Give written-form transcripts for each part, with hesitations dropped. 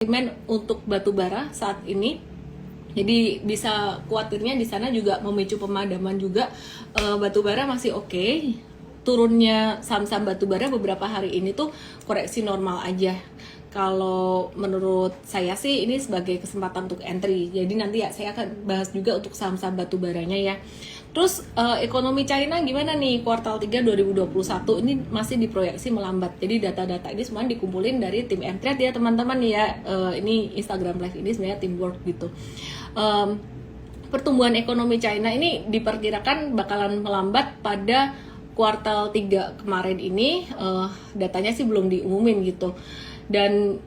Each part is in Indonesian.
sentimen untuk batu bara saat ini. Jadi bisa khawatirnya di sana juga memicu pemadaman juga. Batu bara masih oke. Turunnya saham-saham batu bara beberapa hari ini tuh koreksi normal aja. Kalau menurut saya sih ini sebagai kesempatan untuk entry. Jadi nanti ya saya akan bahas juga untuk saham-saham batu baranya ya. Terus ekonomi China gimana nih kuartal 3 2021 ini masih diproyeksi melambat. Jadi data-data ini semua dikumpulin dari tim Mtrade ya teman-teman ya. Ini Instagram Live ini sebenarnya teamwork gitu. Pertumbuhan ekonomi China ini diperkirakan bakalan melambat pada kuartal 3 kemarin ini. Datanya sih belum diumumin gitu. Dan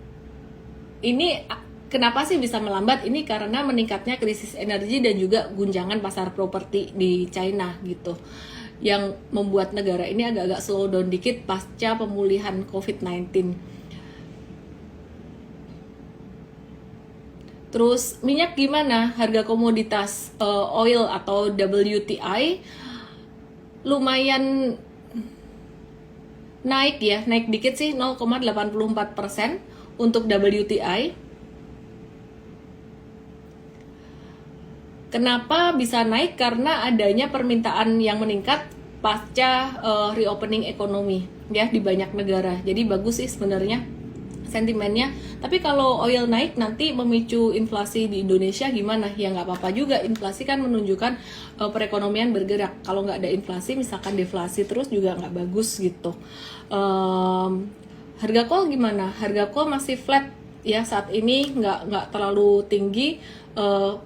ini kenapa sih bisa melambat? Ini karena meningkatnya krisis energi dan juga guncangan pasar properti di China gitu, yang membuat negara ini agak-agak slow down dikit pasca pemulihan COVID-19. Terus minyak gimana? Harga komoditas oil atau WTI lumayan naik ya, naik dikit sih 0,84% untuk WTI. Kenapa bisa naik? Karena adanya permintaan yang meningkat pasca reopening ekonomi ya di banyak negara. Jadi bagus sih sebenarnya sentimennya. Tapi kalau oil naik nanti memicu inflasi di Indonesia gimana? Ya nggak apa-apa juga. Inflasi kan menunjukkan perekonomian bergerak. Kalau nggak ada inflasi, misalkan deflasi terus juga nggak bagus gitu. Harga coal gimana? Harga coal masih flat ya saat ini, nggak terlalu tinggi.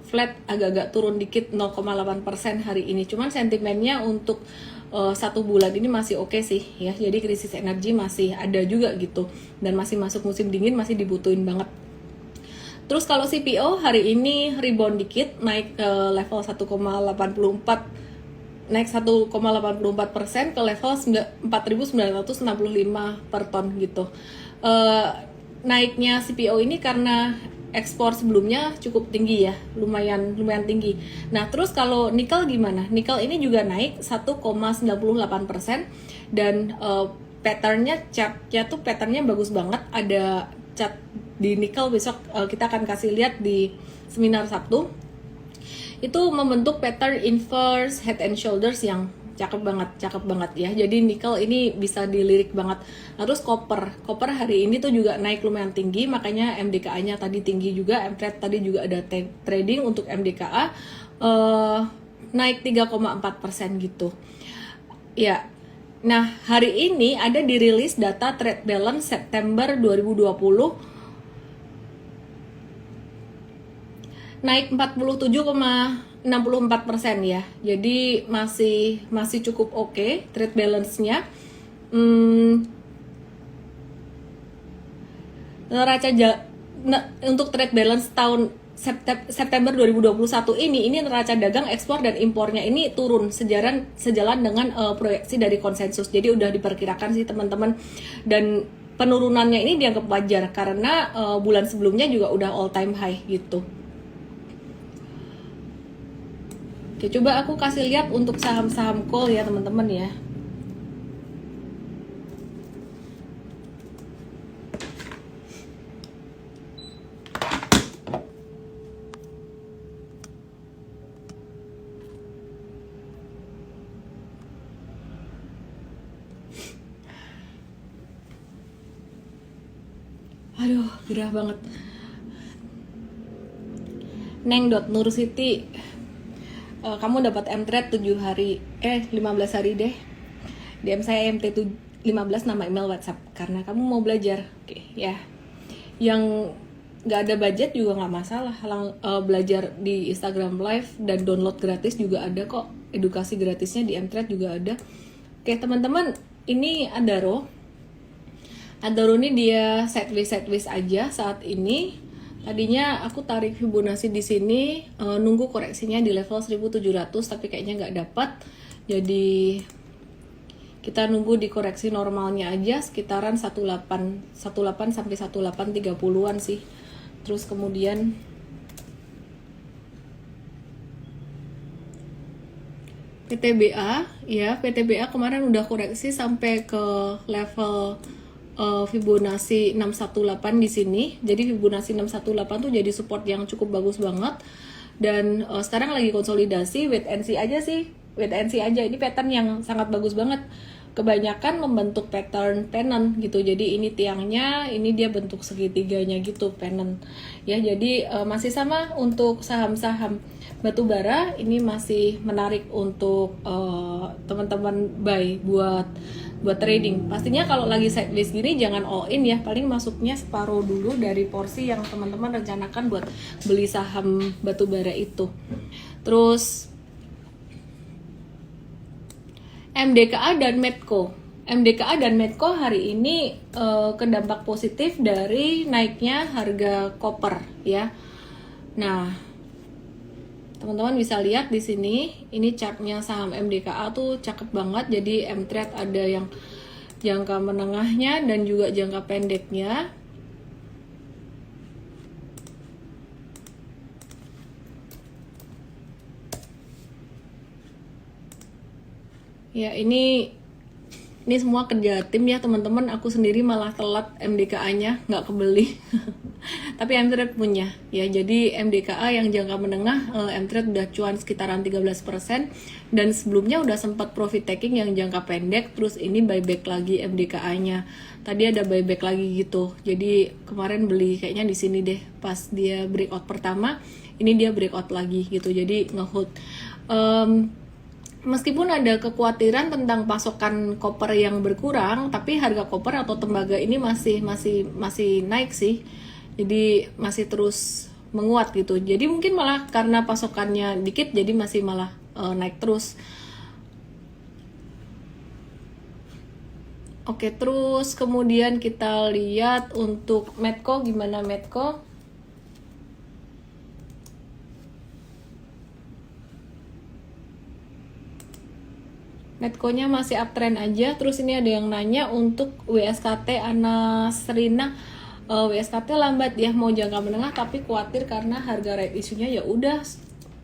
Flat, agak-agak turun dikit 0,8% hari ini. Cuman sentimennya untuk 1 bulan ini masih oke sih ya. Jadi krisis energi masih ada juga gitu, dan masih masuk musim dingin, masih dibutuhin banget. Terus kalau CPO hari ini rebound dikit, naik level 1,84, naik 1,84% ke level 4.965 per ton gitu. Naiknya CPO ini karena ekspor sebelumnya cukup tinggi ya, lumayan tinggi. Nah terus kalau nikel gimana? Nikel ini juga naik 1,98% dan patternnya, chartnya tuh patternnya bagus banget. Ada chart di nikel besok kita akan kasih lihat di seminar Sabtu. Itu membentuk pattern inverse head and shoulders yang cakep banget ya. Jadi nikel ini bisa dilirik banget. Nah, terus copper hari ini tuh juga naik lumayan tinggi, makanya MDKA-nya tadi tinggi juga. Mtrade tadi juga ada trading untuk MDKA naik 3,4% gitu. Ya. Nah, hari ini ada dirilis data trade balance September 2020 naik 47,64% ya. Jadi masih cukup oke trade balance-nya. Untuk trade balance tahun September 2021 ini neraca dagang ekspor dan impornya ini turun sejalan dengan proyeksi dari konsensus. Jadi udah diperkirakan sih teman-teman, dan penurunannya ini dianggap wajar karena bulan sebelumnya juga udah all time high gitu. Oke, coba aku kasih lihat untuk saham-saham coal ya teman-teman ya. Aduh, gerah banget. Neng.Nur Siti, kamu dapat Mtrade 15 hari deh. DM saya MT15 nama email WhatsApp karena kamu mau belajar. Oke ya. Yang nggak ada budget juga nggak masalah, belajar di Instagram Live dan download gratis juga ada kok. Edukasi gratisnya di Mtrade juga ada. Oke teman-teman, ini Adaro ini dia sideways aja saat ini. Tadinya aku tarik Fibonacci di sini, nunggu koreksinya di level 1700 tapi kayaknya nggak dapat. Jadi kita nunggu di koreksi normalnya aja sekitaran 18 sampai 1830-an sih. Terus kemudian PTBA ya, PTBA kemarin udah koreksi sampai ke level Fibonacci 618 di sini. Jadi Fibonacci 618 tuh jadi support yang cukup bagus banget. Dan sekarang lagi konsolidasi, wait and see aja sih. Wait and see aja. Ini pattern yang sangat bagus banget. Kebanyakan membentuk pattern pennant gitu. Jadi ini tiangnya, ini dia bentuk segitiganya gitu, pennant. Ya, jadi masih sama untuk saham-saham batubara. Ini masih menarik untuk teman-teman buy buat trading. Pastinya kalau lagi sideways gini jangan all in ya, paling masuknya separuh dulu dari porsi yang teman-teman rencanakan buat beli saham batubara itu. Terus MDKA dan Medco. MDKA dan Medco hari ini kedampak positif dari naiknya harga koper ya. Nah, teman-teman bisa lihat di sini, ini chartnya saham MDKA tuh cakep banget. Jadi M-Trade ada yang jangka menengahnya dan juga jangka pendeknya. Ya, ini semua kerja tim ya teman-teman. Aku sendiri malah telat MDKA-nya, nggak kebeli. Tapi M-Trade punya ya. Jadi MDKA yang jangka menengah, M-Trade udah cuan sekitaran 13%, dan sebelumnya udah sempat profit taking yang jangka pendek. Terus ini buyback lagi MDKA-nya. Tadi ada buyback lagi gitu. Jadi kemarin beli kayaknya di sini deh, pas dia breakout pertama. Ini dia breakout lagi gitu. Jadi nge-hold. Meskipun ada kekhawatiran tentang pasokan koper yang berkurang, tapi harga koper atau tembaga ini masih naik sih. Jadi masih terus menguat gitu. Jadi mungkin malah karena pasokannya dikit, jadi masih malah naik terus. Oke, terus kemudian kita lihat untuk Medco, gimana Medco? Medco-nya masih uptrend aja. Terus ini ada yang nanya untuk WSKT Anasrina. WSKT lambat ya, mau jangka menengah tapi khawatir karena harga right issue-nya. Ya udah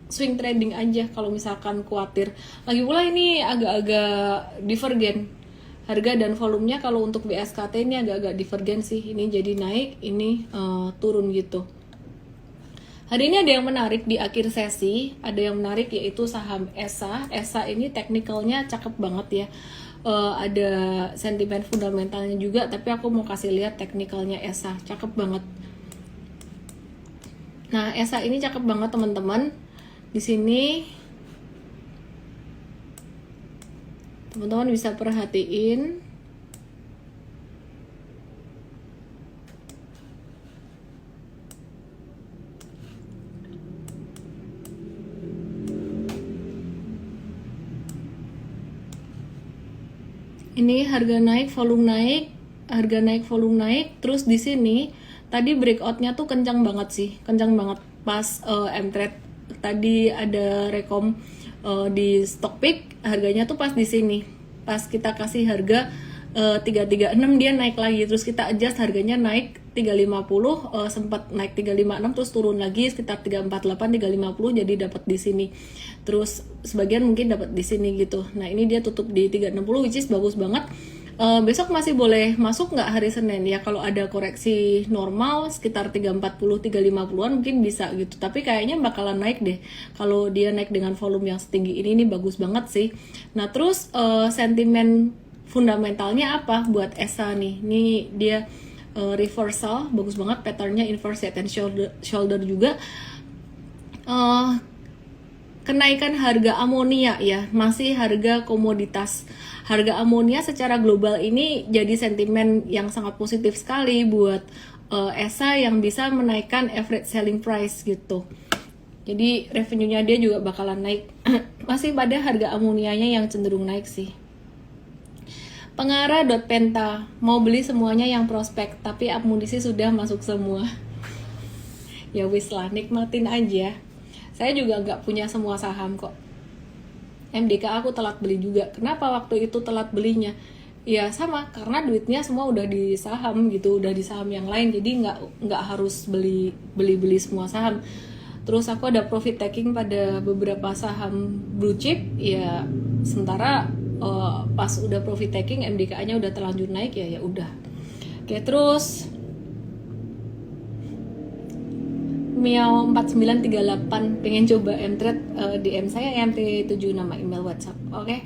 swing trading aja kalau misalkan khawatir. Lagi pula ini agak-agak divergen harga dan volumenya. Kalau untuk WSKT ini agak-agak divergen sih. Ini jadi naik, ini turun gitu. Hari ini ada yang menarik di akhir sesi, ada yang menarik yaitu saham ESA. ESA ini teknikalnya cakep banget ya. Ada sentimen fundamentalnya juga, tapi aku mau kasih lihat teknikalnya ESA, cakep banget. Nah, ESA ini cakep banget teman-teman. Di sini teman-teman bisa perhatiin. Ini harga naik, volume naik, harga naik, volume naik. Terus di sini tadi breakoutnya tuh kencang banget sih, kencang banget pas M-Trade. Tadi ada rekom di Stockpick, harganya tuh pas di sini. Pas kita kasih harga 336 dia naik lagi, terus kita adjust harganya naik 350, sempat naik 356 terus turun lagi sekitar 348 350, jadi dapat di sini. Terus sebagian mungkin dapat di sini gitu. Nah, ini dia tutup di 360 which is bagus banget. Besok masih boleh masuk nggak hari Senin ya, kalau ada koreksi normal sekitar 340 350-an mungkin bisa gitu, tapi kayaknya bakalan naik deh kalau dia naik dengan volume yang setinggi ini bagus banget sih. Nah, terus sentimen fundamentalnya apa buat ESA nih? Ini dia reversal, bagus banget patternnya, inverse head and shoulder juga. Kenaikan harga amonia ya, masih harga komoditas. Harga amonia secara global ini jadi sentimen yang sangat positif sekali buat ESA yang bisa menaikkan average selling price gitu. Jadi revenue-nya dia juga bakalan naik. Masih pada harga amonianya yang cenderung naik sih. Pengarah .penta, mau beli semuanya yang prospek, tapi amunisi sudah masuk semua. Ya wis lah, nikmatin aja. Saya juga nggak punya semua saham kok. MDK aku telat beli juga. Kenapa waktu itu telat belinya? Ya sama, karena duitnya semua udah di saham gitu, udah di saham yang lain. Jadi nggak harus beli semua saham. Terus aku ada profit taking pada beberapa saham blue chip. Ya sementara pas udah profit taking MDK-nya udah terlanjur naik ya udah. Oke, terus Miao 4938 pengen coba M-Trade, DM saya MT7 nama email WhatsApp. Oke.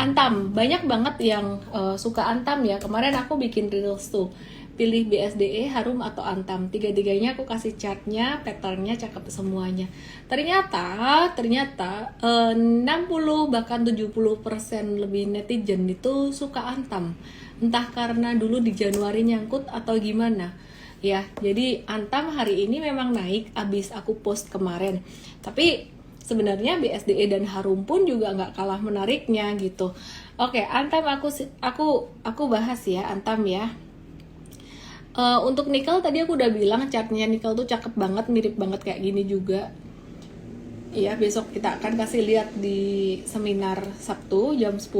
Antam, banyak banget yang suka Antam ya. Kemarin aku bikin reels tuh. Pilih BSDE, Harum atau Antam. Tiga-tiganya aku kasih chartnya, patternnya cakep semuanya. Ternyata 60 bahkan 70% lebih netizen itu suka Antam. Entah karena dulu di Januari nyangkut atau gimana. Ya, jadi Antam hari ini memang naik abis aku post kemarin. Tapi sebenarnya BSDE dan Harum pun juga nggak kalah menariknya gitu. Oke, Antam aku bahas ya Antam ya. Untuk nikel tadi aku udah bilang chartnya nikel tuh cakep banget, mirip banget kayak gini juga. Iya, besok kita akan kasih lihat di seminar Sabtu jam 10.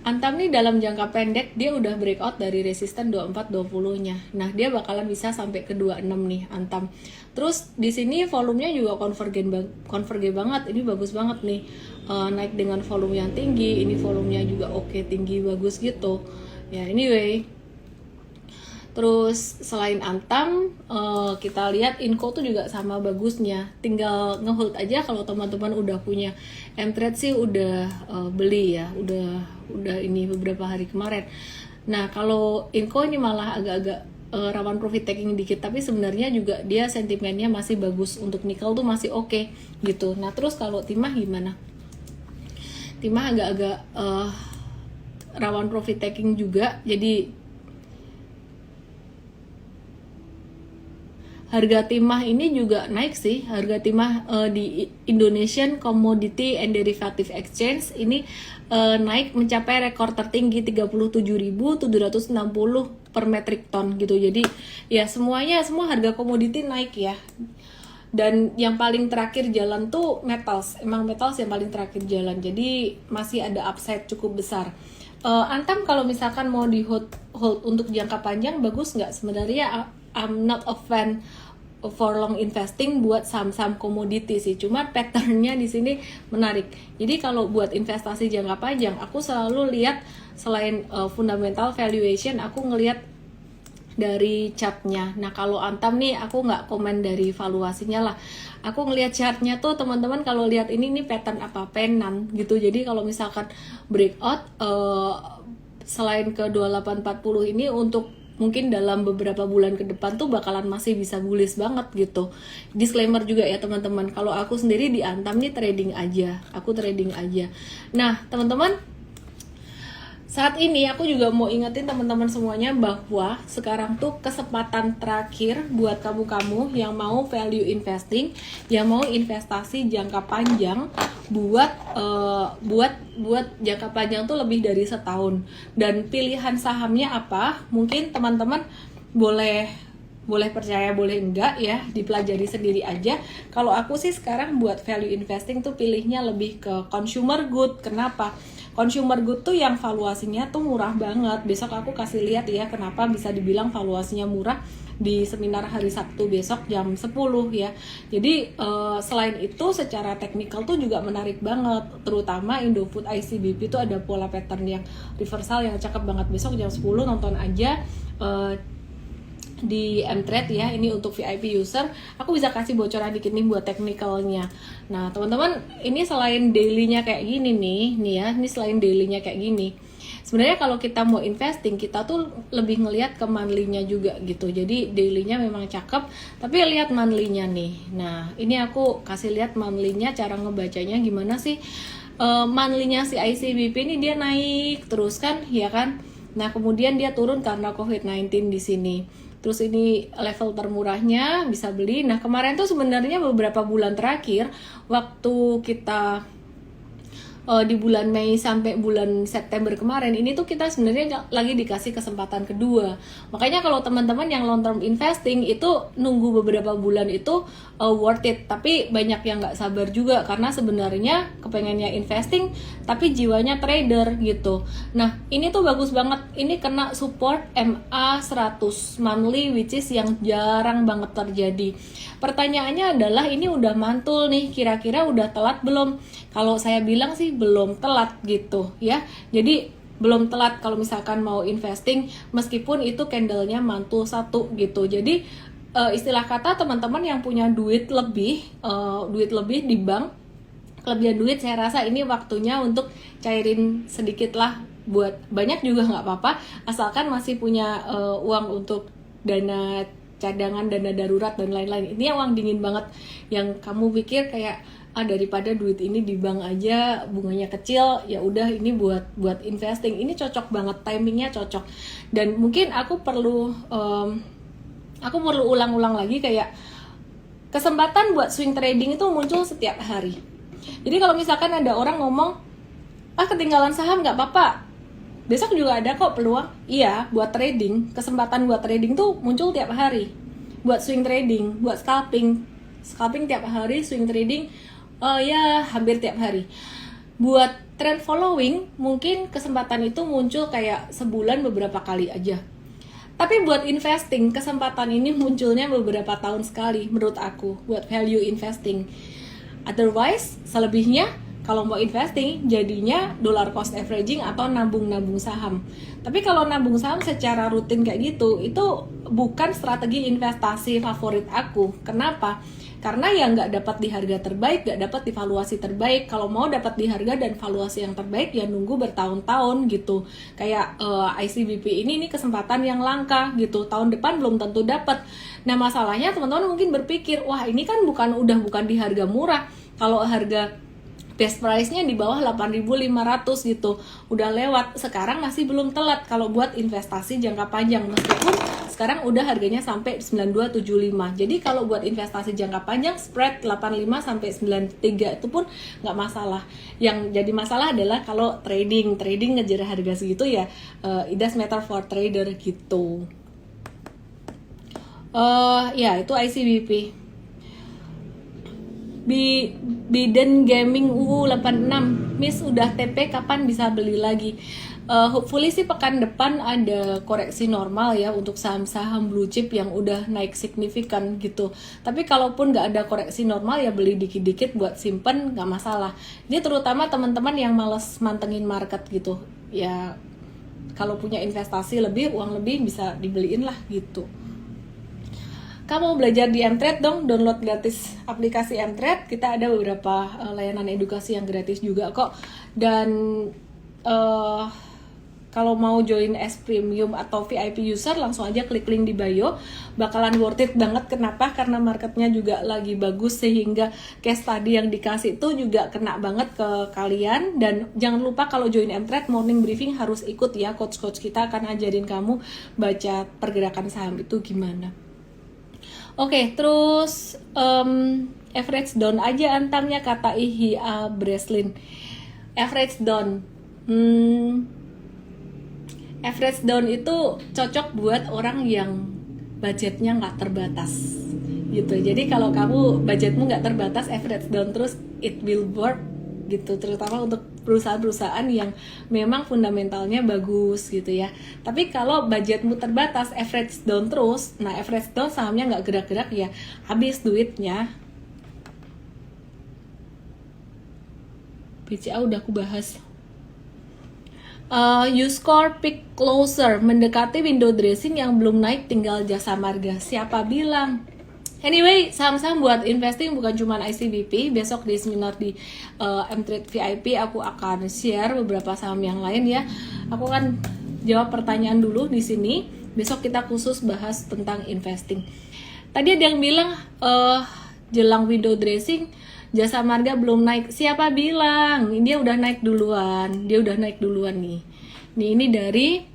Antam nih dalam jangka pendek dia udah breakout dari resisten 24-20-nya. Nah, dia bakalan bisa sampai ke 26 nih Antam. Terus di sini volumenya juga konvergen banget. Ini bagus banget nih. Naik dengan volume yang tinggi, ini volumenya juga oke, tinggi bagus gitu. Ya, anyway. Terus selain Antam, kita lihat Inco tuh juga sama bagusnya. Tinggal ngehold aja kalau teman-teman udah punya M-Trade sih udah beli ya, udah ini beberapa hari kemarin. Nah, kalau Inco ini malah agak-agak rawan profit taking dikit, tapi sebenarnya juga dia sentimennya masih bagus. Untuk nikel tuh masih oke gitu. Nah, terus kalau Timah gimana? Timah agak-agak rawan profit taking juga, jadi harga timah ini juga naik sih. Harga timah di Indonesian Commodity and Derivative Exchange ini naik mencapai rekor tertinggi 37.760 per metric ton gitu. Jadi ya semua harga komoditi naik ya. Dan yang paling terakhir jalan tuh metals. Emang metals yang paling terakhir jalan. Jadi masih ada upside cukup besar. Antam kalau misalkan mau di hold untuk jangka panjang bagus nggak? Sebenarnya I'm not a fan for long investing buat saham-saham komoditi sih. Cuma patternnya di sini menarik. Jadi kalau buat investasi jangka panjang, aku selalu lihat selain fundamental valuation, aku ngelihat dari chartnya. Nah, kalau Antam nih aku nggak komen dari valuasinya lah. Aku ngelihat chartnya tuh teman-teman, kalau lihat ini pattern apa, penan gitu. Jadi kalau misalkan breakout selain ke 2840 ini untuk mungkin dalam beberapa bulan ke depan tuh bakalan masih bisa bullish banget gitu. Disclaimer juga ya teman-teman, kalau aku sendiri di Antam nih trading aja. Nah teman-teman, saat ini aku juga mau ingetin teman-teman semuanya bahwa sekarang tuh kesempatan terakhir buat kamu-kamu yang mau value investing, yang mau investasi jangka panjang, buat jangka panjang tuh lebih dari setahun. Dan pilihan sahamnya apa? Mungkin teman-teman boleh percaya boleh enggak ya, dipelajari sendiri aja. Kalau aku sih sekarang buat value investing tuh pilihnya lebih ke consumer good. Kenapa? Consumer good tuh yang valuasinya tuh murah banget. Besok aku kasih lihat ya kenapa bisa dibilang valuasinya murah di seminar hari Sabtu besok jam 10 ya. Jadi selain itu secara teknikal tuh juga menarik banget. Terutama Indofood ICBP itu ada pola pattern yang reversal yang cakep banget. Besok jam 10 nonton aja di M-Trade ya. Ini untuk VIP user. Aku bisa kasih bocoran dikit nih buat teknikalnya. Nah teman-teman, ini selain dailynya kayak gini nih ya, ini selain dailynya kayak gini, sebenarnya kalau kita mau investing kita tuh lebih ngelihat ke monthly-nya juga gitu. Jadi dailynya memang cakep, tapi lihat monthly-nya nih. Nah ini aku kasih lihat monthly-nya, cara ngebacanya gimana sih. Monthly-nya si ICBP ini dia naik terus kan ya kan. Nah kemudian dia turun karena COVID-19 di sini. Terus ini level termurahnya bisa beli. Nah kemarin tuh sebenarnya beberapa bulan terakhir waktu kita di bulan Mei sampai bulan September kemarin ini tuh kita sebenarnya lagi dikasih kesempatan kedua. Makanya kalau teman-teman yang long term investing itu nunggu beberapa bulan itu worth it. Tapi banyak yang nggak sabar juga karena sebenarnya kepengennya investing tapi jiwanya trader gitu. Nah ini tuh bagus banget. Ini kena support MA 100 monthly, which is yang jarang banget terjadi. Pertanyaannya adalah ini udah mantul nih, kira-kira udah telat belum? Kalau saya bilang sih belum telat gitu ya. Jadi belum telat kalau misalkan mau investing, meskipun itu candlenya mantul satu gitu. Jadi istilah kata teman-teman yang punya duit lebih di bank, kelebihan duit, saya rasa ini waktunya untuk cairin sedikit lah. Buat banyak juga nggak apa-apa, asalkan masih punya uang untuk dana cadangan, dana darurat dan lain-lain. Ini yang uang dingin banget, yang kamu pikir kayak daripada duit ini di bank aja bunganya kecil, ya udah ini buat investing. Ini cocok banget, timingnya cocok. Dan mungkin aku perlu ulang-ulang lagi, kayak kesempatan buat swing trading itu muncul setiap hari. Jadi kalau misalkan ada orang ngomong ketinggalan saham, nggak apa-apa, besok juga ada kok peluang. Iya, buat trading, kesempatan buat trading tuh muncul tiap hari. Buat swing trading, buat scalping tiap hari, swing trading ya hampir tiap hari. Buat trend following, mungkin kesempatan itu muncul kayak sebulan beberapa kali aja. Tapi buat investing, kesempatan ini munculnya beberapa tahun sekali menurut aku, buat value investing. Otherwise, selebihnya kalau mau investing jadinya dollar cost averaging atau nabung saham. Tapi kalau nabung saham secara rutin kayak gitu, itu bukan strategi investasi favorit aku. Kenapa? Karena ya nggak dapat di harga terbaik, nggak dapat di valuasi terbaik. Kalau mau dapat di harga dan valuasi yang terbaik, ya nunggu bertahun-tahun gitu. Kayak ICBP ini kesempatan yang langka gitu. Tahun depan belum tentu dapat. Nah masalahnya teman-teman mungkin berpikir, wah ini kan udah bukan di harga murah. Kalau harga best price-nya di bawah 8.500 gitu, udah lewat, sekarang masih belum telat kalau buat investasi jangka panjang, meskipun sekarang udah harganya sampai 9275. Jadi kalau buat investasi jangka panjang, spread 85 sampai 93 itu pun nggak masalah. Yang jadi masalah adalah kalau trading ngejar harga segitu, ya it does matter for trader gitu. Ya itu ICBP. Biden Gaming UU86, Miss udah TP, kapan bisa beli lagi? Hopefully sih pekan depan ada koreksi normal ya untuk saham-saham blue chip yang udah naik signifikan gitu. Tapi kalaupun nggak ada koreksi normal, ya beli dikit-dikit buat simpen, nggak masalah. Ini terutama teman-teman yang males mantengin market gitu. Ya kalau punya investasi lebih, uang lebih, bisa dibeliin lah gitu. Kamu mau belajar di Mtrade dong, download gratis aplikasi Mtrade. Kita ada beberapa layanan edukasi yang gratis juga kok. Dan kalau mau join S Premium atau VIP user, langsung aja klik link di bio. Bakalan worth it banget. Kenapa? Karena marketnya juga lagi bagus, sehingga case study yang dikasih itu juga kena banget ke kalian. Dan jangan lupa kalau join Mtrade, morning briefing harus ikut ya. Coach-coach kita akan ajarin kamu baca pergerakan saham itu gimana. Oke, terus average down aja antamnya, kata Ihya Breslin. Average down, average down itu cocok buat orang yang budgetnya nggak terbatas gitu. Jadi kalau kamu budgetmu nggak terbatas, average down terus, it will work gitu, terutama untuk perusahaan-perusahaan yang memang fundamentalnya bagus gitu ya. Tapi kalau budgetmu terbatas, average down terus, nah average down sahamnya nggak gerak-gerak, ya habis duitnya. BCA udah aku bahas. U-Score Pick Closer, mendekati window dressing yang belum naik, tinggal Jasa Marga. Siapa bilang? Anyway, saham-saham buat investing bukan cuma ICBP. Besok di seminar di Mtrade VIP aku akan share beberapa saham yang lain ya. Aku akan jawab pertanyaan dulu di sini. Besok kita khusus bahas tentang investing. Tadi ada yang bilang jelang window dressing Jasa Marga belum naik. Siapa bilang? Dia udah naik duluan. Dia udah naik duluan nih. Ini dari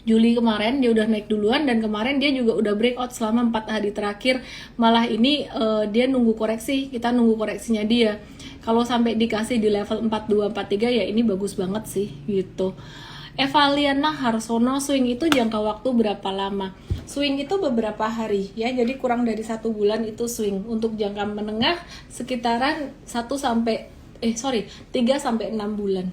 Juli kemarin dia udah naik duluan, dan kemarin dia juga udah breakout selama 4 hari terakhir. Malah ini dia nunggu koreksi, kita nunggu koreksinya dia. Kalau sampai dikasih di level 4243, ya ini bagus banget sih gitu. Evaliana Harsono, swing itu jangka waktu berapa lama? Swing itu beberapa hari ya, jadi kurang dari 1 bulan itu swing. Untuk jangka menengah sekitaran 3 sampai 6 bulan.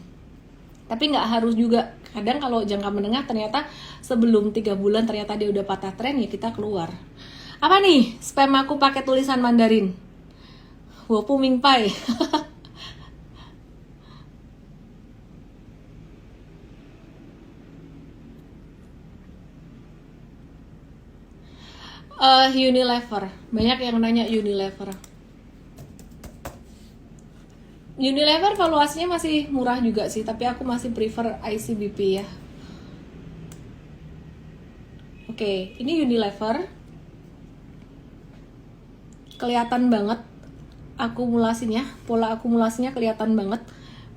Tapi nggak harus juga. Kadang kalau jangka menengah ternyata sebelum 3 bulan ternyata dia udah patah tren, ya kita keluar. Apa nih? Spam aku pakai tulisan Mandarin. Wopu Mingpai. Unilever, banyak yang nanya Unilever. Unilever valuasinya masih murah juga sih, tapi aku masih prefer ICBP ya. Oke, ini Unilever. Kelihatan banget akumulasinya, pola akumulasinya kelihatan banget.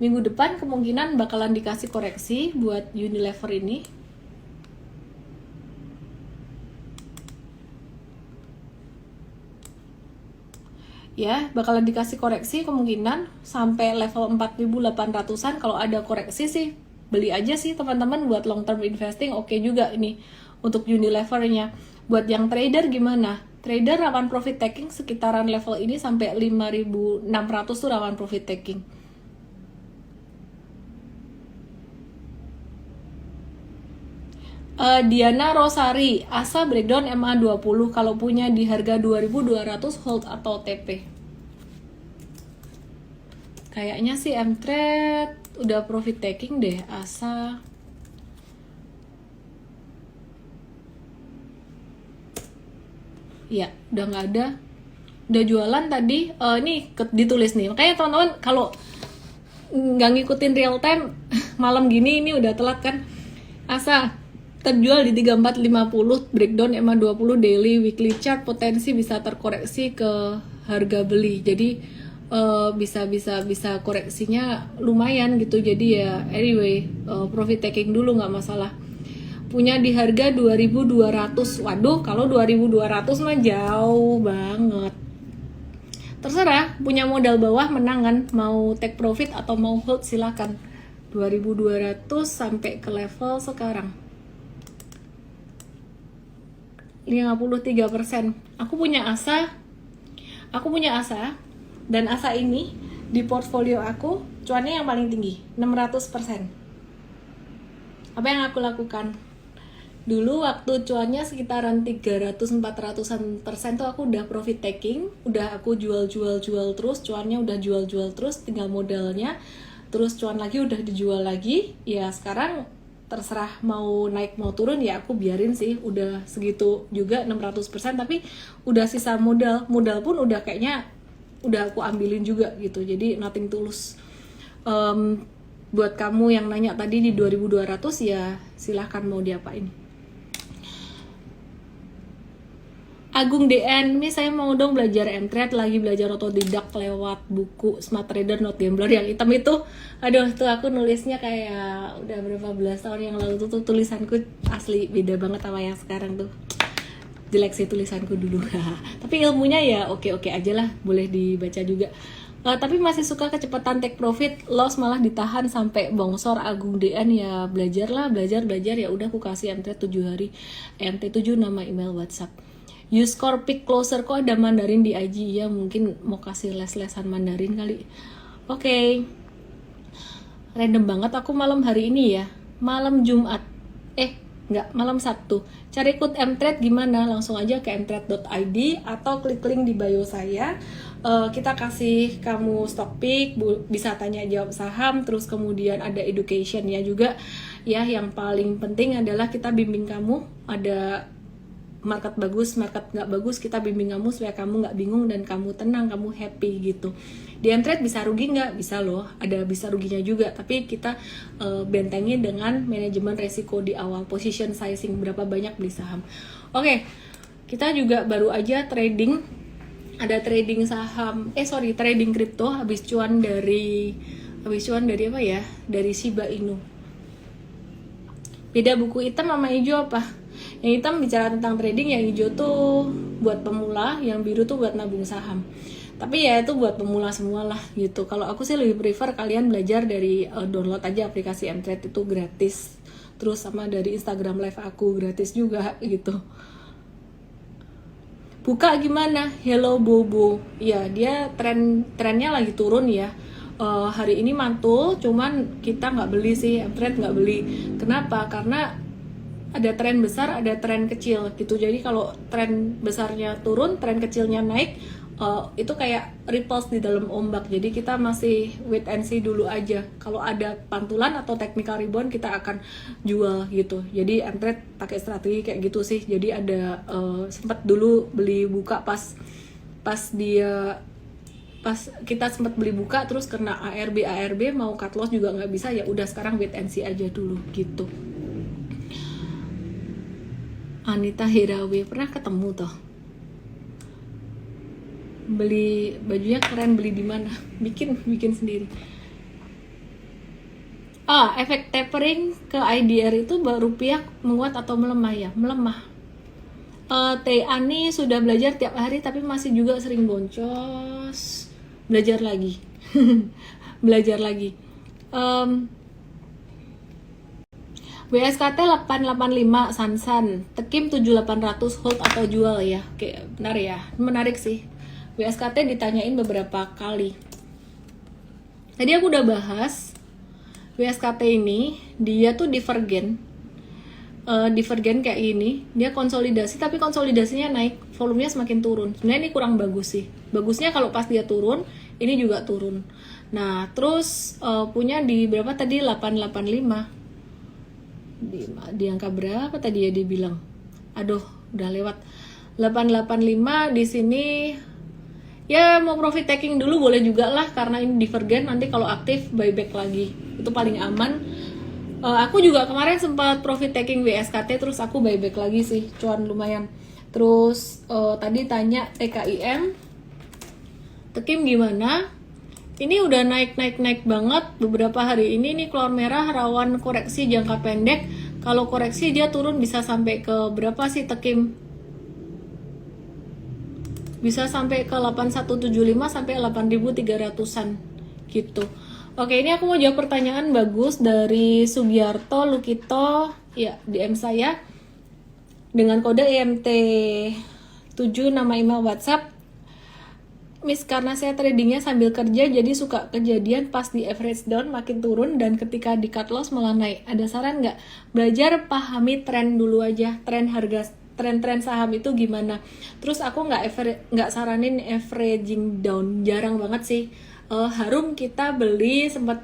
Minggu depan kemungkinan bakalan dikasih koreksi buat Unilever ini. Ya, bakalan dikasih koreksi kemungkinan sampai level 4.800-an. Kalau ada koreksi sih beli aja sih teman-teman, buat long term investing oke juga ini untuk Unilever-nya. Buat yang trader gimana? Trader rawan profit taking sekitaran level ini sampai 5.600 tuh rawan profit taking. Diana Rosari, Asa breakdown MA20 kalau punya di harga 2.200 hold atau TP. Kayaknya sih M-Trade udah profit taking deh, Asa. Ya, udah nggak ada. Udah jualan tadi. Ini ditulis nih. Makanya teman-teman kalau nggak ngikutin real time malam gini ini udah telat kan. Asa terjual di 3450, breakdown MA20 daily weekly chart, potensi bisa terkoreksi ke harga beli. Jadi bisa koreksinya lumayan gitu. Jadi ya anyway, profit taking dulu nggak masalah. Punya di harga 2.200. Waduh, kalau 2.200 mah jauh banget. Terserah, punya modal bawah menangan, mau take profit atau mau hold silakan. 2.200 sampai ke level sekarang 53%. Aku punya Asa dan Asa ini di portfolio aku cuannya yang paling tinggi 600%. Apa yang aku lakukan? Dulu waktu cuannya sekitaran 300-400% tuh aku udah profit taking, udah aku jual terus, cuannya udah jual terus, tinggal modalnya, terus cuan lagi udah dijual lagi. Ya sekarang terserah mau naik mau turun, ya aku biarin sih, udah segitu juga 600%, tapi udah sisa modal pun udah kayaknya udah aku ambilin juga gitu, jadi nothing tulus. Buat kamu yang nanya tadi di 2.200 ya silahkan mau diapain. Agung DN, ini saya mau dong belajar M-Trade, lagi belajar otodidak lewat buku Smart Trader Not Gambler yang hitam itu. Aduh, tuh aku nulisnya kayak udah berapa belas tahun yang lalu tuh tulisanku asli beda banget sama yang sekarang tuh. Jelek sih tulisanku dulu. Tapi ilmunya ya oke aja lah, boleh dibaca juga. Tapi masih suka kecepatan take profit, loss malah ditahan sampai bongsor. Agung DN, ya belajar ya udah aku kasih M-Trade 7 hari. MT7 nama email WhatsApp. Use core pick closer, kok ada Mandarin di IG ya, mungkin mau kasih les-lesan Mandarin kali. Oke. Random banget aku malam hari ini ya. Malam Jumat. Malam Sabtu. Cari ikut M-Trade gimana? Langsung aja ke mtrade.id atau klik link di bio saya. Kita kasih kamu stock pick, bisa tanya jawab saham, terus kemudian ada education ya juga. Ya, yang paling penting adalah kita bimbing kamu, ada market bagus, market nggak bagus, kita bimbing kamu supaya kamu nggak bingung dan kamu tenang, kamu happy gitu. Di M-Trade bisa rugi nggak? Bisa loh, ada bisa ruginya juga, tapi kita bentengin dengan manajemen resiko di awal, position sizing, berapa banyak beli saham. Oke, kita juga baru aja trading, ada trading saham, trading kripto, habis cuan dari apa ya? Dari Shiba Inu. Beda buku hitam sama hijau apa? Yang hitam bicara tentang trading, yang hijau tuh buat pemula, yang biru tuh buat nabung saham. Tapi ya itu buat pemula semua lah gitu. Kalau aku sih lebih prefer kalian belajar dari download aja aplikasi M-Trade, itu gratis. Terus sama dari Instagram live aku gratis juga gitu. Buka gimana? Hello Bobo. Ya, dia trennya lagi turun ya. Hari ini mantul, cuman kita nggak beli sih, M-Trade nggak beli. Kenapa? Karena ada tren besar, ada tren kecil gitu. Jadi kalau tren besarnya turun, tren kecilnya naik, itu kayak ripples di dalam ombak. Jadi kita masih wait and see dulu aja. Kalau ada pantulan atau technical rebound kita akan jual gitu. Jadi M-Trade pakai strategi kayak gitu sih. Jadi ada sempat dulu beli buka pas kita sempat beli buka terus kena ARB mau cut loss juga nggak bisa, ya udah sekarang wait and see aja dulu gitu. Anita Hirawi pernah ketemu tuh, beli bajunya keren, beli di mana? bikin sendiri. Efek tapering ke IDR itu rupiah menguat atau melemah ya? Melemah. Teh Ani sudah belajar tiap hari tapi masih juga sering boncos. Belajar lagi. Belajar lagi. WSKT 885 Sansan, Tekim 7800 hold atau jual ya? Oke, benar ya. Menarik sih. WSKT ditanyain beberapa kali. Tadi aku udah bahas WSKT ini, dia tuh divergen kayak ini, dia konsolidasi tapi konsolidasinya naik, volumenya semakin turun. Sebenarnya ini kurang bagus sih. Bagusnya kalau pas dia turun, ini juga turun. Nah, terus punya di berapa tadi? 885. Di angka berapa tadi ya dibilang? Aduh, udah lewat. 885 di sini. Ya mau profit taking dulu boleh juga lah, karena ini divergen, nanti kalau aktif buyback lagi. Itu paling aman. Aku juga kemarin sempat profit taking WSKT terus aku buyback lagi sih, cuan lumayan. Terus tadi tanya TKIM, Tekim gimana? Ini udah naik banget beberapa hari ini nih, keluar merah, rawan koreksi jangka pendek. Kalau koreksi dia turun bisa sampai ke berapa sih Tekim? Bisa sampai ke 8175 sampai 8300-an gitu. Oke, ini aku mau jawab pertanyaan bagus dari Sugiarto Lukito ya, DM saya dengan kode EMT 7, nama email WhatsApp. Miss, karena saya tradingnya sambil kerja jadi suka kejadian pas di average down makin turun dan ketika di cut loss malah naik. Ada saran nggak? Belajar pahami tren dulu aja, tren saham itu gimana. Terus aku nggak saranin averaging down, jarang banget sih. Harum kita beli sempat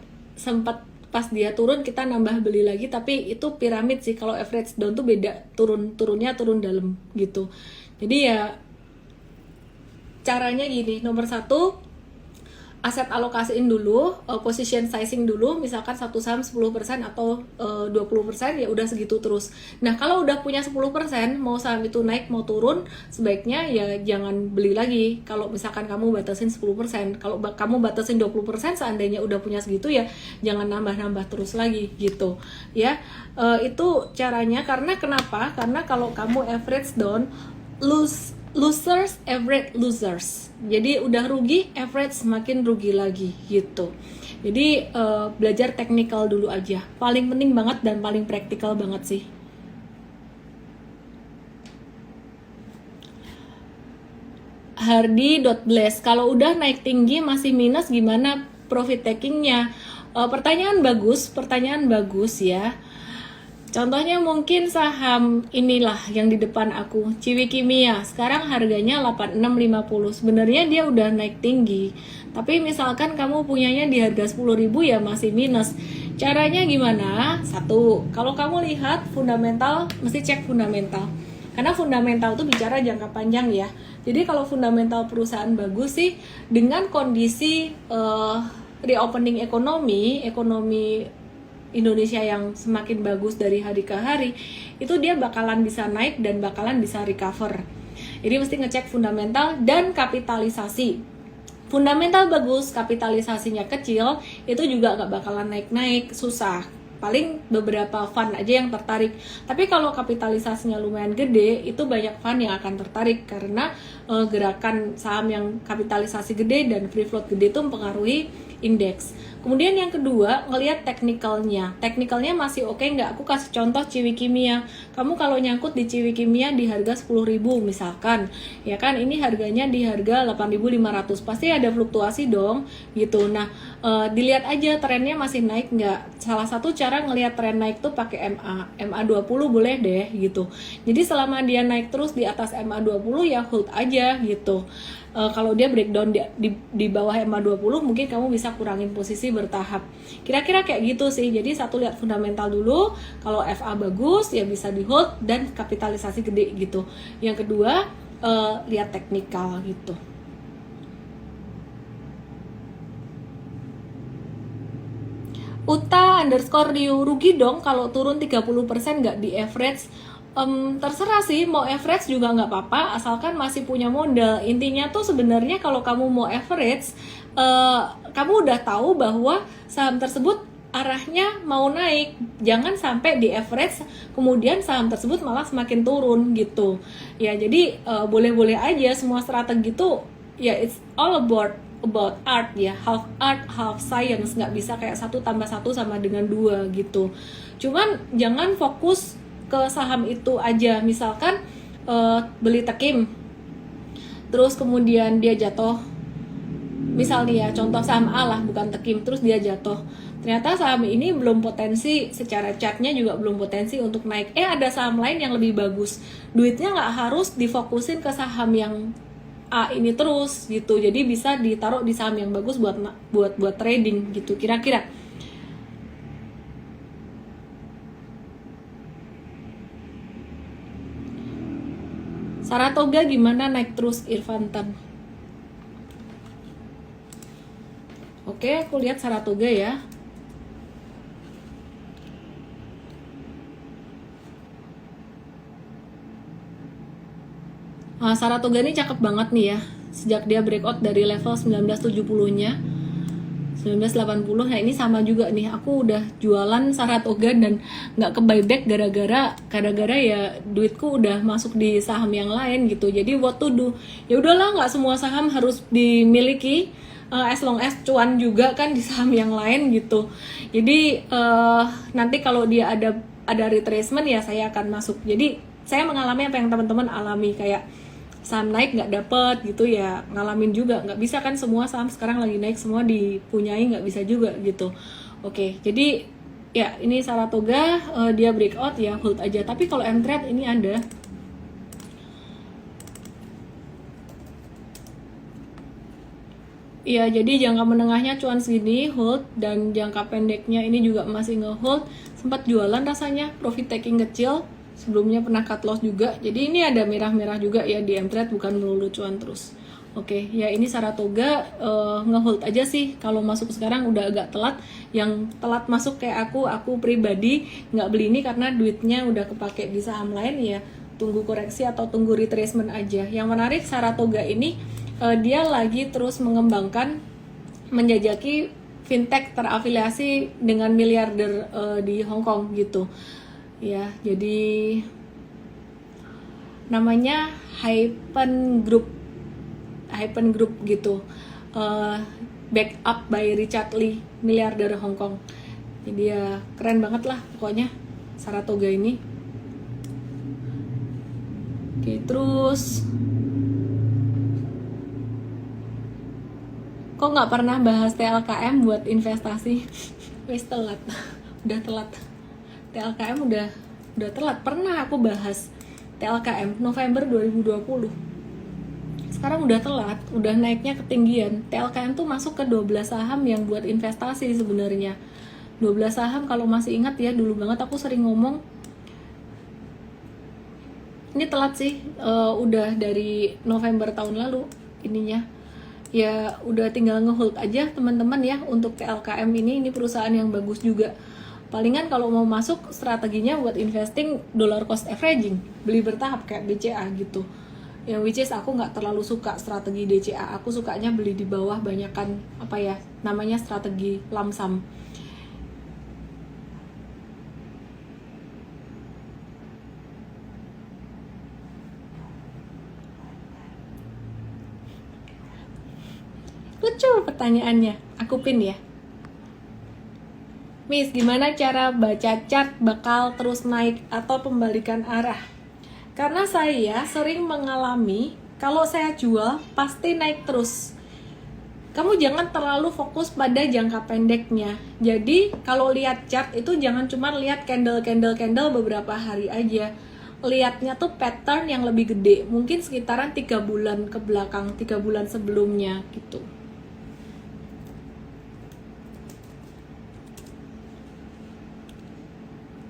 pas dia turun kita nambah beli lagi, tapi itu piramid sih. Kalau average down tuh beda, turunnya turun dalam gitu. Jadi ya caranya gini, nomor 1, aset alokasiin dulu, position sizing dulu, misalkan satu saham 10% atau 20%, ya udah segitu terus. Nah, kalau udah punya 10%, mau saham itu naik mau turun, sebaiknya ya jangan beli lagi. Kalau misalkan kamu batasin 10%, kalau kamu batasin 20%, seandainya udah punya segitu ya jangan nambah-nambah terus lagi gitu. Ya, itu caranya. Karena kenapa? Karena kalau kamu average down, losers average losers, jadi udah rugi average semakin rugi lagi gitu. Jadi belajar technical dulu aja, paling penting banget dan paling praktikal banget sih. Hardy.bless, kalau udah naik tinggi masih minus gimana profit takingnya? Pertanyaan bagus ya. Contohnya mungkin saham inilah yang di depan aku, Ciwi Kimia. Sekarang harganya 8650. Sebenarnya dia udah naik tinggi. Tapi misalkan kamu punyanya di harga 10.000 ya masih minus. Caranya gimana? 1, kalau kamu lihat fundamental, mesti cek fundamental. Karena fundamental itu bicara jangka panjang ya. Jadi kalau fundamental perusahaan bagus sih, dengan kondisi reopening ekonomi Indonesia yang semakin bagus dari hari ke hari, itu dia bakalan bisa naik dan bakalan bisa recover. Jadi mesti ngecek fundamental dan kapitalisasi. Fundamental bagus, kapitalisasinya kecil, itu juga gak bakalan naik-naik, susah. Paling beberapa fund aja yang tertarik. Tapi kalau kapitalisasinya lumayan gede, itu banyak fund yang akan tertarik karena gerakan saham yang kapitalisasi gede dan free float gede itu mempengaruhi indeks. Kemudian yang kedua, ngelihat teknikalnya masih oke nggak? Aku kasih contoh Ciwi Kimia. Kamu kalau nyangkut di Ciwi Kimia di harga 10.000 misalkan, ya kan ini harganya di harga 8.500, pasti ada fluktuasi dong gitu. Nah, dilihat aja trennya masih naik nggak. Salah satu cara ngelihat tren naik tuh pakai MA20 boleh deh gitu. Jadi selama dia naik terus di atas MA20 ya hold aja gitu. Kalau dia breakdown di bawah MA20, mungkin kamu bisa kurangin posisi bertahap. Kira-kira kayak gitu sih. Jadi satu, lihat fundamental dulu. Kalau FA bagus ya bisa di hold dan kapitalisasi gede gitu. Yang kedua, lihat teknikal gitu. Uta _ Riu, rugi dong kalau turun 30% nggak di average. Terserah sih, mau average juga nggak apa-apa asalkan masih punya modal. Intinya tuh sebenarnya kalau kamu mau average, kamu udah tahu bahwa saham tersebut arahnya mau naik. Jangan sampai di average kemudian saham tersebut malah semakin turun gitu ya. Jadi boleh-boleh aja, semua strategi tuh ya it's all about art ya, half science, nggak bisa kayak 1 + 1 sama dengan 2 gitu. Cuman jangan fokus ke saham itu aja. Misalkan beli Tekim terus kemudian dia jatuh, misalnya ya contoh saham A lah, bukan Tekim, terus dia jatuh, ternyata saham ini belum potensi, secara chartnya juga belum potensi untuk naik, ada saham lain yang lebih bagus. Duitnya nggak harus difokusin ke saham yang A ini terus gitu, jadi bisa ditaruh di saham yang bagus buat trading gitu kira-kira. Saratoga gimana naik terus, Irfantan? Oke, aku lihat Saratoga ya. Saratoga ini cakep banget nih ya. Sejak dia breakout dari level 1970-nya 1980, nah ini sama juga nih. Aku udah jualan Saratoga dan nggak ke buyback gara-gara ya duitku udah masuk di saham yang lain gitu. Jadi what to do? Ya udahlah, nggak semua saham harus dimiliki, as long as cuan juga kan di saham yang lain gitu. Jadi nanti kalau dia ada retracement ya saya akan masuk. Jadi saya mengalami apa yang teman-teman alami, kayak saham naik nggak dapet gitu ya, ngalamin juga. Nggak bisa kan semua saham sekarang lagi naik semua dipunyai, nggak bisa juga gitu. Oke, jadi ya ini Saratoga, dia breakout ya hold aja. Tapi kalau M-Trade ini ada iya, jadi jangka menengahnya cuan segini hold, dan jangka pendeknya ini juga masih nge-hold. Sempat jualan rasanya, profit taking kecil, sebelumnya pernah cut loss juga. Jadi ini ada merah-merah juga ya di M-Trade, bukan melulu cuan terus. Oke, ya ini Saratoga nge-hold aja sih. Kalau masuk sekarang udah agak telat. Yang telat masuk kayak aku pribadi nggak beli ini karena duitnya udah kepake di saham lain ya. Tunggu koreksi atau tunggu retracement aja. Yang menarik Saratoga ini dia lagi terus mengembangkan, menjajaki fintech terafiliasi dengan miliarder di Hong Kong gitu. Ya, jadi namanya Hypen Group gitu, back up by Richard Lee, miliarder Hong Kong. Jadi ya keren banget lah pokoknya Saratoga ini. Oke, terus kok nggak pernah bahas TLKM buat investasi? Wes telat, udah telat. TLKM udah telat. Pernah aku bahas TLKM November 2020. Sekarang udah telat, udah naiknya ketinggian. TLKM tuh masuk ke 12 saham yang buat investasi sebenarnya. 12 saham, kalau masih ingat ya, dulu banget aku sering ngomong. Ini telat sih, udah dari November tahun lalu ininya. Ya udah tinggal ngehold aja teman-teman ya untuk TLKM ini perusahaan yang bagus juga. Palingan kalau mau masuk strateginya buat investing dollar cost averaging, beli bertahap kayak DCA gitu. Yang which is aku nggak terlalu suka strategi DCA, aku sukanya beli di bawah, banyakan apa ya namanya strategi lump sum. Lucu pertanyaannya, aku pin ya. Miss, gimana cara baca chart bakal terus naik atau pembalikan arah? Karena saya sering mengalami kalau saya jual pasti naik terus. Kamu jangan terlalu fokus pada jangka pendeknya. Jadi kalau lihat chart itu jangan cuma lihat candle beberapa hari aja. lihatnya tuh pattern yang lebih gede, mungkin sekitaran 3 bulan ke belakang, 3 bulan sebelumnya gitu.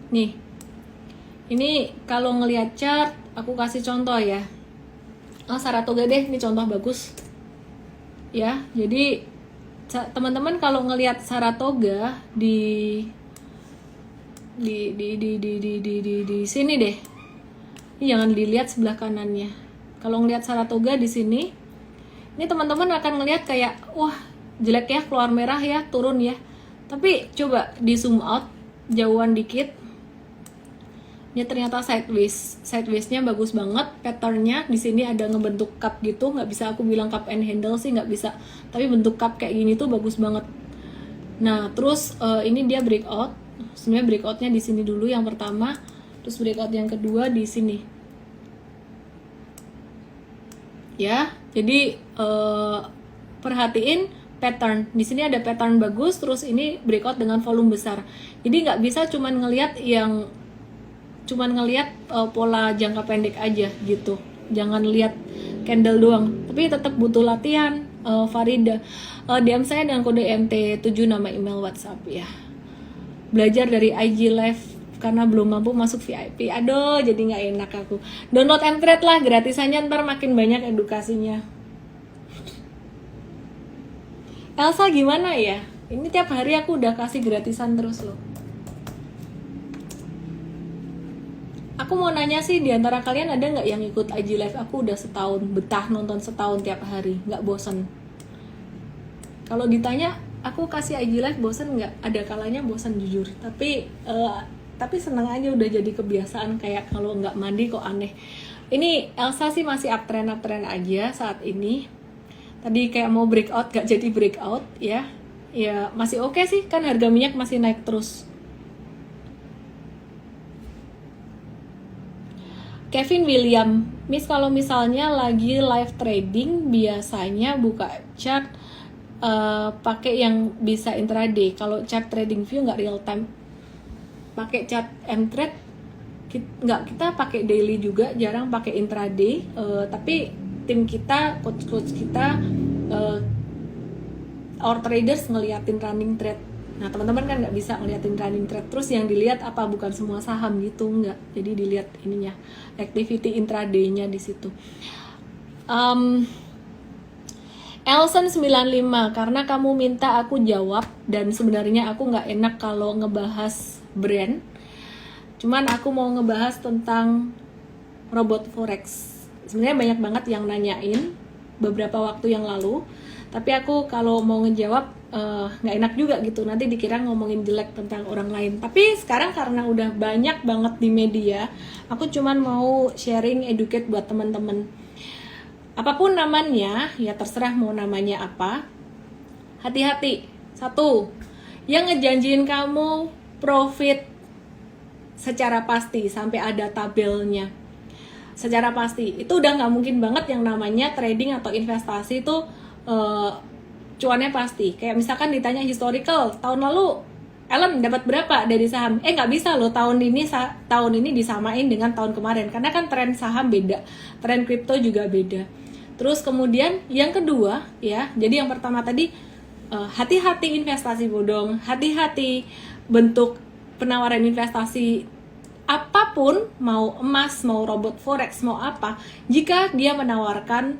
Nih, ini kalau ngelihat chart, aku kasih contoh ya. Saratoga deh, ini contoh bagus ya. Jadi teman-teman kalau ngelihat Saratoga di sini deh. Ini jangan dilihat sebelah kanannya. Kalau ngelihat Saratoga di sini, ini teman-teman akan ngelihat kayak wah jelek ya, keluar merah ya, turun ya. Tapi coba di zoom out jauhan dikit. Ini ternyata sideways-nya bagus banget, patternnya di sini ada ngebentuk cup gitu, nggak bisa aku bilang cup and handle sih, nggak bisa, tapi bentuk cup kayak gini tuh bagus banget. Nah terus ini dia breakout, sebenarnya breakoutnya di sini dulu yang pertama, terus breakout yang kedua di sini ya. Jadi perhatiin pattern di sini, ada pattern bagus, terus ini breakout dengan volume besar. Jadi nggak bisa cuman ngelihat pola jangka pendek aja gitu, jangan lihat candle doang, tapi tetap butuh latihan. Farida, DM saya dengan kode MT7 nama email WhatsApp ya. Belajar dari IG Live karena belum mampu masuk VIP. Aduh, jadi nggak enak aku. Download Mtrade lah, gratisannya ntar makin banyak edukasinya. Elsa gimana ya? Ini tiap hari aku udah kasih gratisan terus loh. Aku mau nanya sih, di antara kalian ada nggak yang ikut IG Live aku udah setahun, betah nonton setahun tiap hari, nggak bosen? Kalau ditanya, aku kasih IG Live bosen nggak? Ada kalanya bosen jujur, tapi senang aja, udah jadi kebiasaan. Kayak kalau nggak mandi kok aneh. Ini Elsa sih masih uptrend aja saat ini. Tadi kayak mau breakout, nggak jadi breakout ya. Ya masih oke sih, kan harga minyak masih naik terus. Kevin William, Miss kalau misalnya lagi live trading biasanya buka chart pakai yang bisa intraday. Kalau chart trading view nggak real time, pakai chart Mtrade kita pakai daily juga, jarang pakai intraday. Tapi tim kita, coach kita, our traders ngeliatin running trade. Nah teman-teman kan nggak bisa ngeliatin running trade terus, yang dilihat apa, bukan semua saham gitu, nggak. Jadi dilihat ininya, activity intraday-nya di situ. Elson 95, karena kamu minta aku jawab dan sebenarnya aku nggak enak kalau ngebahas brand. Cuman aku mau ngebahas tentang robot forex. Sebenarnya banyak banget yang nanyain beberapa waktu yang lalu, tapi aku kalau mau ngejawab nggak enak juga gitu, nanti dikira ngomongin jelek tentang orang lain. Tapi sekarang karena udah banyak banget di media, aku cuman mau sharing, educate buat teman-teman. Apapun namanya, ya terserah mau namanya apa, hati-hati. Satu, yang ngejanjiin kamu profit secara pasti sampai ada tabelnya secara pasti, itu udah nggak mungkin banget. Yang namanya trading atau investasi itu cuannya pasti. Kayak misalkan ditanya historical, tahun lalu Ellen dapat berapa dari saham? Nggak bisa loh, tahun ini disamain dengan tahun kemarin, karena kan tren saham beda, tren kripto juga beda. Terus kemudian yang kedua ya, jadi yang pertama tadi hati-hati investasi bodong, hati-hati bentuk penawaran investasi apapun, mau emas, mau robot forex, mau apa, jika dia menawarkan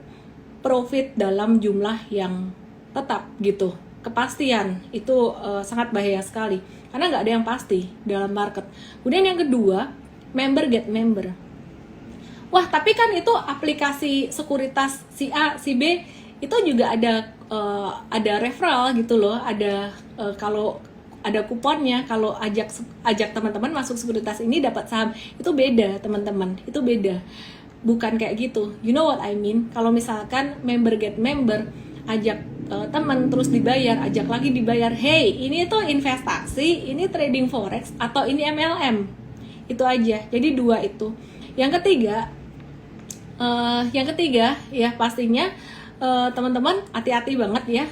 profit dalam jumlah yang tetap gitu, kepastian itu sangat bahaya sekali, karena nggak ada yang pasti dalam market. Kemudian yang kedua, member get member. Wah, tapi kan itu aplikasi sekuritas si A, si B itu juga ada referral gitu loh, ada kalau ada kuponnya, kalau ajak teman-teman masuk sekuritas ini dapat saham, itu beda teman-teman, itu beda, bukan kayak gitu. You know what I mean? Kalau misalkan member get member, ajak teman terus dibayar, ajak lagi dibayar, hey ini tuh investasi, ini trading forex atau ini MLM, itu aja. Jadi dua itu. Yang ketiga ya pastinya teman-teman hati-hati banget ya.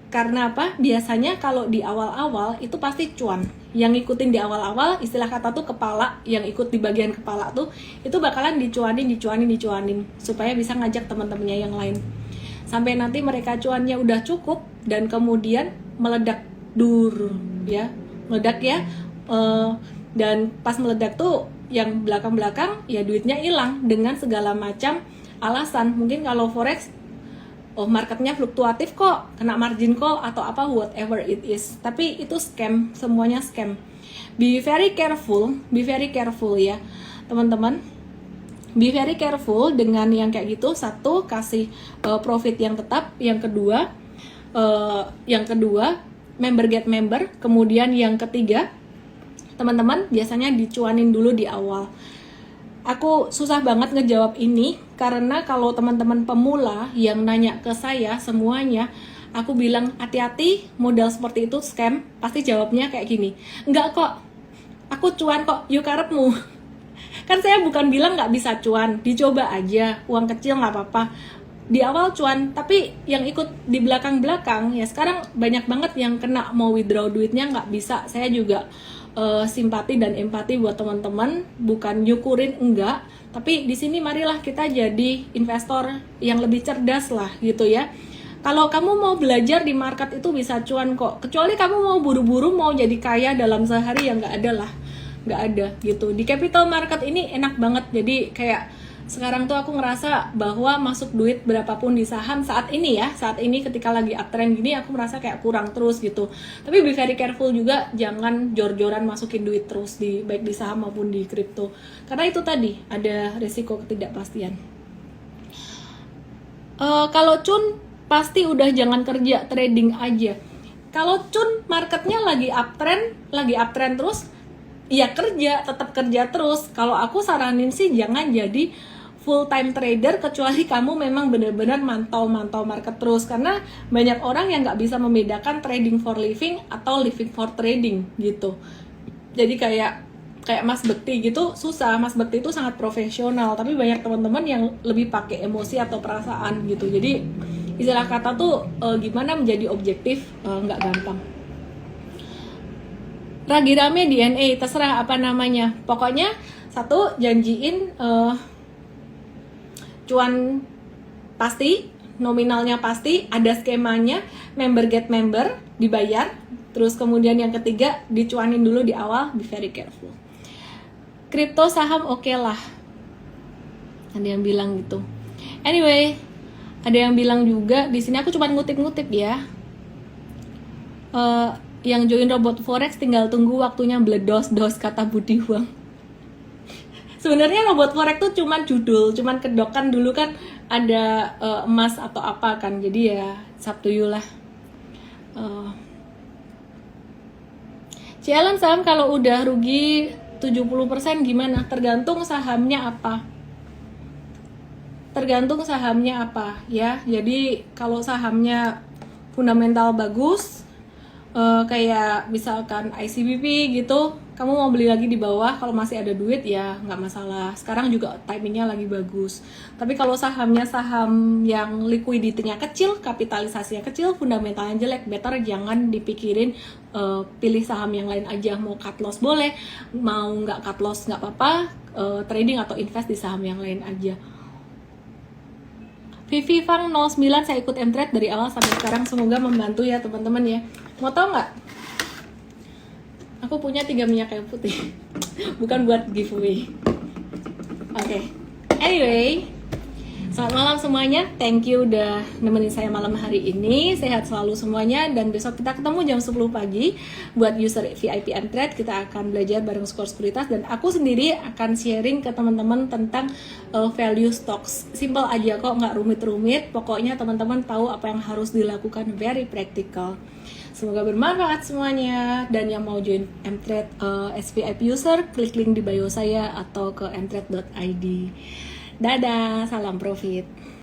Karena apa? Biasanya kalau di awal-awal itu pasti cuan. Yang ngikutin di awal-awal, istilah kata tuh kepala, yang ikut di bagian kepala tuh, itu bakalan dicuanin, supaya bisa ngajak teman-temannya yang lain. Sampai nanti mereka cuannya udah cukup, dan kemudian meledak ya. Meledak ya. Dan pas meledak tuh, yang belakang-belakang, ya duitnya hilang dengan segala macam alasan. Mungkin kalau forex, marketnya fluktuatif kok, kena margin call atau apa, whatever it is. Tapi itu scam, semuanya scam. Be very careful ya teman-teman. Be very careful dengan yang kayak gitu. Satu, kasih profit yang tetap. Yang kedua, member get member. Kemudian yang ketiga, teman-teman biasanya dicuanin dulu di awal. Aku susah banget ngejawab ini karena kalau teman-teman pemula yang nanya ke saya semuanya, aku bilang hati-hati, modal seperti itu scam. Pasti jawabnya kayak gini, enggak kok, aku cuan kok, yuk karepmu. Kan saya bukan bilang nggak bisa cuan, dicoba aja, uang kecil nggak apa-apa. Di awal cuan, tapi yang ikut di belakang-belakang ya sekarang banyak banget yang kena, mau withdraw duitnya nggak bisa. Saya juga simpati dan empati buat teman-teman, bukan nyukurin enggak, tapi di sini marilah kita jadi investor yang lebih cerdas lah gitu ya. Kalau kamu mau belajar di market itu bisa cuan kok, kecuali kamu mau buru-buru mau jadi kaya dalam sehari, ya nggak ada gitu. Di capital market ini enak banget, jadi kayak sekarang tuh aku ngerasa bahwa masuk duit berapapun di saham saat ini ketika lagi uptrend gini, aku merasa kayak kurang terus gitu. Tapi be very careful juga, jangan jor-joran masukin duit terus baik di saham maupun di kripto, karena itu tadi ada resiko ketidakpastian. Kalau cun pasti udah jangan kerja, trading aja. Kalau cun marketnya lagi uptrend terus, ya tetap kerja terus. Kalau aku saranin sih jangan jadi full time trader, kecuali kamu memang benar-benar mantau market terus, karena banyak orang yang nggak bisa membedakan trading for living atau living for trading gitu. Jadi kayak Mas Bekti gitu susah. Mas Bekti itu sangat profesional, tapi banyak teman-teman yang lebih pakai emosi atau perasaan gitu. Jadi istilah kata tuh gimana menjadi objektif nggak gampang. Ragi rame DNA, terserah apa namanya. Pokoknya satu, janjiin cuan pasti, nominalnya pasti, ada skemanya, member get member, dibayar. Terus kemudian yang ketiga, dicuanin dulu di awal, be very careful. Kripto saham oke lah. Ada yang bilang gitu. Anyway, ada yang bilang juga, di sini aku cuma ngutip-ngutip ya. Yang join robot forex tinggal tunggu waktunya meledos-dos, kata Budi Huang. Sebenarnya robot forex tuh cuman judul, cuman kedokan dulu kan ada emas atau apa kan, jadi ya Sabtu yulah. Challenge saham kalau udah rugi 70% gimana? Tergantung sahamnya apa ya. Jadi kalau sahamnya fundamental bagus, kayak misalkan ICBP gitu, kamu mau beli lagi di bawah, kalau masih ada duit ya nggak masalah. Sekarang juga timingnya lagi bagus. Tapi kalau sahamnya saham yang liquidity-nya kecil, kapitalisasinya kecil, fundamentalnya jelek, better jangan dipikirin, pilih saham yang lain aja. Mau cut loss boleh, mau nggak cut loss nggak apa-apa, trading atau invest di saham yang lain aja. Vivi Fang 09, saya ikut mtrade dari awal sampai sekarang, semoga membantu ya teman-teman ya. Mau tau nggak? Aku punya 3 minyak kayu putih. Bukan buat giveaway. Oke. Anyway, selamat malam semuanya. Thank you udah nemenin saya malam hari ini. Sehat selalu semuanya, dan besok kita ketemu jam 10 pagi buat user VIP mtrade. Kita akan belajar bareng Skor Sekuritas, dan aku sendiri akan sharing ke teman-teman tentang value stocks. Simple aja kok, nggak rumit-rumit. Pokoknya teman-teman tahu apa yang harus dilakukan, very practical. Semoga bermanfaat semuanya, dan yang mau join mtrade SVIP user, klik link di bio saya atau ke mtrade.id. Dadah, salam profit.